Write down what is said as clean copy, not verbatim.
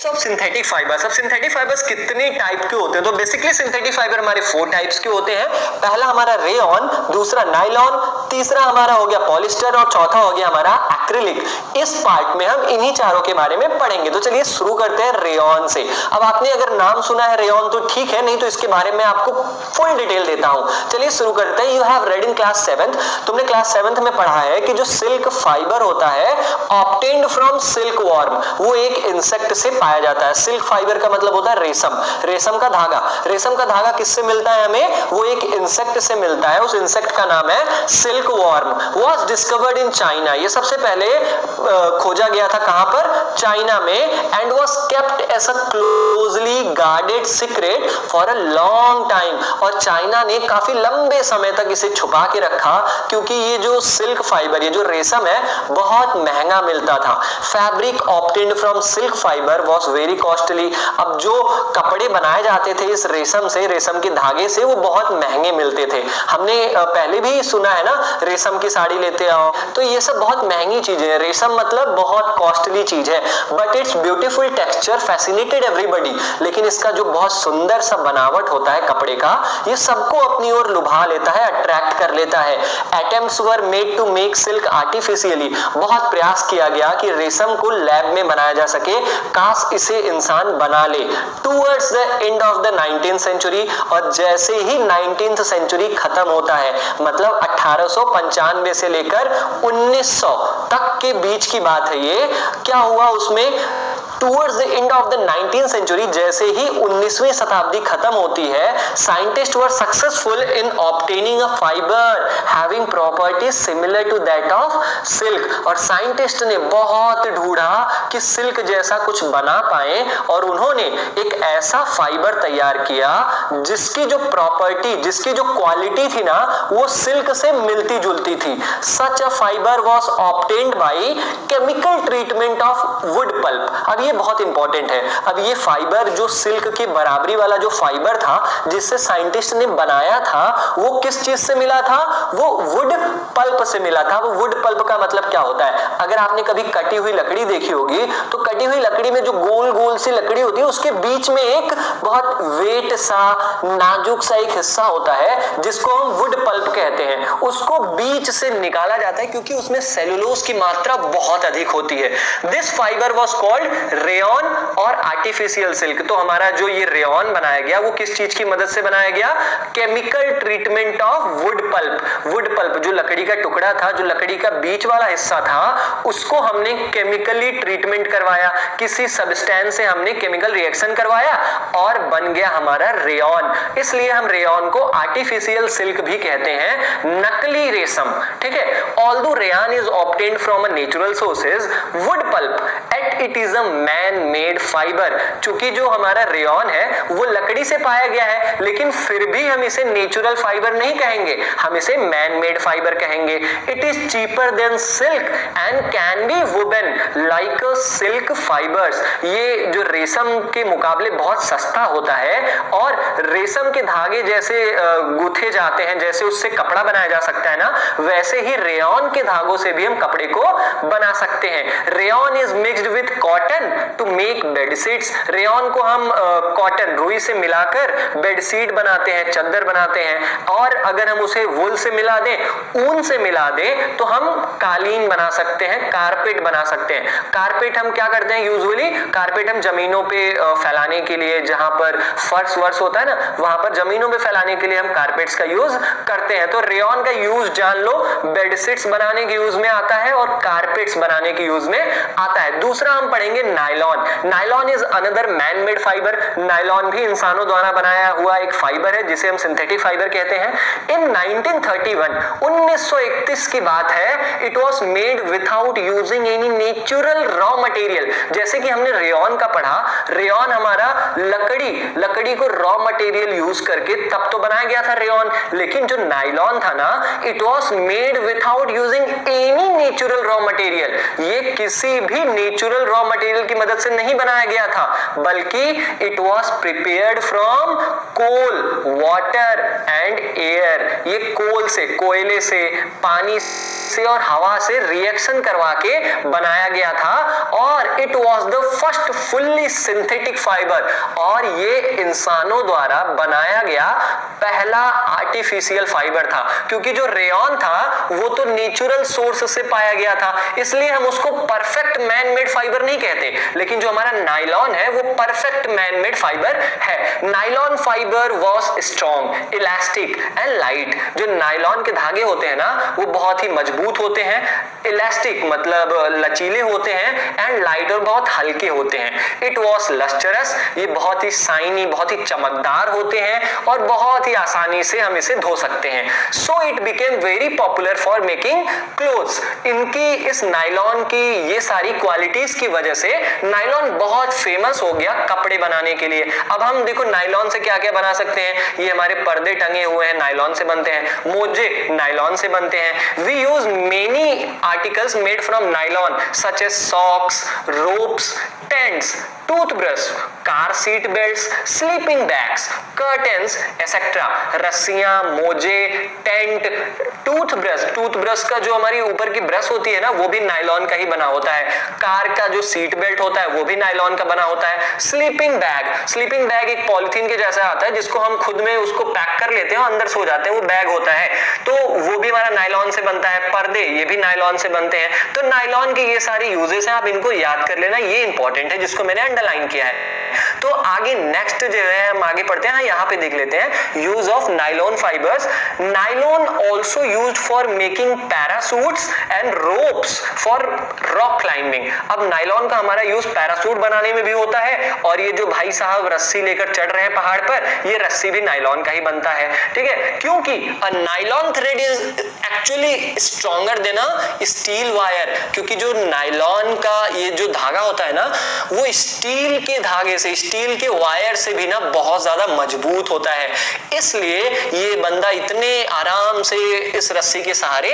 सब synthetic fibres. अब synthetic fibres कितने टाइप के होते हैं? तो बेसिकली सिंथेटिक फाइबर हमारे 4 टाइप्स के होते हैं। पहला हमारा रेयन, दूसरा नायलॉन, तीसरा हमारा हो गया पॉलिस्टर और चौथा हो गया हमारा एक्रिलिक। इस पार्ट में हम इन्हीं चारों के बारे में पढ़ेंगे। तो चलिए शुरू करते हैं रेयन से। अब आपने अगर नाम सुना है रेयन तो ठीक है, नहीं तो इसके बारे में आपको फुल डिटेल देता हूं। चलिए शुरू करते हैं। You have read in class 7th, तुमने क्लास 7th में पढ़ा है कि जो सिल्क फाइबर होता है ऑब्टेन्ड फ्रॉम सिल्क वॉर्म, वो एक इंसेक्ट से पाया जाता है। सिल्क फाइबर का मतलब होता है रेशम, रेशम का धागा। रेशम का धागा किससे मिलता है हमें? वो एक इंसेक्ट से मिलता है। उस इंसेक्ट का नाम है silk worm. Was discovered in China, ये सबसे पहले खोजा गया था कहां पर? चाइना में। And was kept as a closely guarded secret for a long time, और चाइना ने काफी लंबे समय तक इसे छुपा के रखा, क्योंकि ये जो सिल्क फाइबर, ये जो रेशम है, बहुत महंगा मिलता था। Fabric obtained from silk fibre was very costly. अब जो कपड़े बनाए जाते थे इस रेशम से, रेशम के धागे से, वो बहुत महंगे मिलते थे। हमने पहले भी सुना है ना, रेशम की साड़ी लेते आओ, तो ये सब बहुत महंगी चीजें हैं। रेशम मतलब बहुत कॉस्टली चीज है। But it's beautiful texture fascinated everybody, लेकिन इसका जो बहुत सुंदर सा बनावट होता है कपड़े का, ये सबको अपनी ओर लुभा लेता है, अट्रैक्ट कर लेता है। Attempts were made to make silk artificially, बहुत प्रयास किया गया कि रेशम को लैब में बनाया जा सके, काश इसे इंसान बना ले। Towards the end of the 19th century, और जैसे ही 19th सेंचुरी खत्म होता है, मतलब 1895 से लेकर 1900 तक के बीच की बात है ये, क्या हुआ उसमें? Towards the end of the 19th century, जैसे ही 19वीं शताब्दी खत्म होती है, scientist were successful in obtaining a fibre having properties similar to that of silk. और साइंटिस्ट ने बहुत ढूंढा कि सिल्क जैसा कुछ बना पाए, और उन्होंने एक ऐसा फाइबर तैयार किया जिसकी जो प्रॉपर्टी, जिसकी जो क्वालिटी थी ना, वो सिल्क से मिलती जुलती थी। Such a fibre was obtained by chemical treatment of wood pulp. अब ये बहुत इंपॉर्टेंट है। अब ये फाइबर जो सिल्क के बराबरी वाला जो फाइबर था जिससे साइंटिस्ट ने बनाया था, वो किस चीज से मिला था? वो वुड पल्प से मिला था। वो वुड पल्प का मतलब क्या होता है? अगर आपने कभी कटी हुई लकड़ी देखी होगी, तो कटी हुई लकड़ी में जो गोल गोल सी लकड़ी होती है, उसके बीच में एक बहुत वेट सा, नाजुक सा एक हिस्सा होता है जिसको हम वुड पल्प कहते हैं। उसको बीच से निकाला जाता है क्योंकि उसमें सेलुलोज की मात्रा बहुत अधिक होती है। This fibre was called rayon और आर्टिफिशियल सिल्क। तो हमारा जो ये रेयन बनाया गया, वो किस चीज की मदद से बनाया गया? Chemical treatment of wood pulp. Wood pulp जो लकड़ी का टुकड़ा था, जो लकड़ी का बीच वाला हिस्सा था, उसको हमने केमिकली ट्रीटमेंट करवाया, किसी सब्सटेंस से हमने केमिकल रिएक्शन करवाया और बन गया हमारा रेयन। इसलिए हम रेयन को आर्टिफिशियल सिल्क भी कहते हैं, नकली रेशम। ठीक है। Although rayon is obtained from a natural sources, wood pulp at it is a man made fibre. चूंकि जो हमारा रेयन है वो लकड़ी से पाया गया है, लेकिन फिर भी हम इसे नेचुरल फाइबर नहीं कहेंगे, हम इसे मैन मेड फाइबर कहेंगे। It is cheaper than silk and can be woven like silk fibres. ये जो रेशम के मुकाबले बहुत सस्ता होता है, और रेशम के धागे जैसे गूंथे जाते हैं, जैसे उससे कपड़ा बनाया जा सकता है ना, वैसे ही रेयन के धागों से भी हम कपड़े को बना सकते हैं। Rayon is mixed with cotton to make bedsheets. Rayon को हम कॉटन, रुई से मिलाकर बेडशीट बनाते हैं, चादर बनाते हैं। और अगर हम उसे वुल से मिला दें, ऊन से मिला दें, तो हम कालीन बना सकते हैं, कारपेट बना सकते हैं। कारपेट हम क्या करते हैं यूजुअली? कारपेट हम जमीनों पे फैलाने के लिए, जहां पर फर्श वर्ष होता है ना, वहां पर जमीनों पे फैलाने के लिए हम कारपेट्स का यूज करते हैं। तो रेयन का यूज जान लो, बेडशीट्स बनाने के यूज में आता है और कारपेट्स बनाने के यूज में आता है। दूसरा हम पढ़ेंगे nylon. Nylon is another man made fibre. Nylon भी इंसानों द्वारा बनाया हुआ एक फाइबर है जिसे हम सिंथेटिक फाइबर कहते हैं। इन 1931 की बात है, it was made without using any natural raw material. जैसे कि हमने रेयन का पढ़ा, रेयन हमारा लकड़ी को रॉ मटेरियल यूज करके तब तो बनाया गया था रेयन, लेकिन जो नायलॉन था ना, it was made without using any natural raw material. ये किसी भी नेचुरल रॉ मटेरियल की मदद से नहीं बनाया बनाया गया था, बल्कि it was prepared from coal, water and air. ये कोल से, कोयले से, पानी से और हवा से रिएक्शन करवा के बनाया गया था, और it was the first fully synthetic fibre, और ये इंसानों द्वारा बनाया गया पहला आर्टिफिशियल फाइबर था। क्योंकि जो रेयॉन था वो तो नेचुरल सोर्स से पाया गया था, इसलिए हम उसको परफेक्ट मैन मेड फाइबर नहीं कहते, लेकिन जो हमारा नायलॉन है वो परफेक्ट मैन मेड फाइबर है। Nylon fibre was strong, elastic and light. जो नायलॉन के धागे होते हैं ना वो बहुत ही मजबूत होते हैं, इलास्टिक मतलब लचीले होते हैं, एंड लाइट और बहुत हल्के होते हैं। इट वॉज लस्टरस, ये बहुत ही शाइनी, बहुत ही चमकदार होते हैं और बहुत ही आसानी से हम इसे धो सकते हैं। So it became very popular for making clothes. इनकी इस नायलॉन की ये सारी क्वालिटीज की वजह से नायलॉन बहुत फेमस हो गया कपड़े बनाने के लिए। अब हम देखो नायलॉन से क्या क्या बना सकते हैं, ये हमारे पर्दे टंगे हुए हैं नायलॉन से बनते हैं, मोजे नायलॉन से बनते हैं। We use many articles made from nylon such as socks, ropes, tents, toothbrush, car seat belts, sleeping bags, curtains etcetera. रस्सियां, मोजे, टेंट, टूथब्रश, टूथब्रश का जो हमारी ऊपर की ब्रश होती है ना वो भी नायलॉन का ही बना होता है। कार का जो सीट बेल्ट होता है वो भी नायलॉन का बना होता है। स्लीपिंग बैग, स्लीपिंग बैग एक पॉलिथीन के जैसा आता है जिसको हम खुद में उसको पैक कर लेते हैं और अंदर सो जाते हैं, वो बैग होता है, तो वो भी हमारा नायलॉन से बनता है। पर्दे ये भी नायलॉन से बनते हैं। तो नायलॉन के ये सारे यूजेस हैं, आप इनको याद कर लेना, ये इंपॉर्टेंट है जिसको मैंने अंडरलाइन किया है। तो आगे नेक्स्ट जो है हम आगे पढ़ते हैं, यहाँ पे देख लेते हैं use of nylon fibres. Nylon also used for making parachutes and ropes for rock climbing. अब नायलॉन का हमारा यूज पैरासूट बनाने में भी होता है, और ये जो भाई साहब रस्सी लेकर चढ़ रहे हैं पहाड़ पर, ये रस्सी भी नायलॉन का ही बनता है। ठीक है, क्योंकि a nylon thread is actually stronger than a steel wire. क्योंकि जो नायलॉन का ये जो धागा होता है ना वो स्टील के धागे से, स्टील के वायर से भी ना बहुत ज्यादा मजबूत होता है, इसलिए ये बंदा इतने आराम से इस रस्सी के सहारे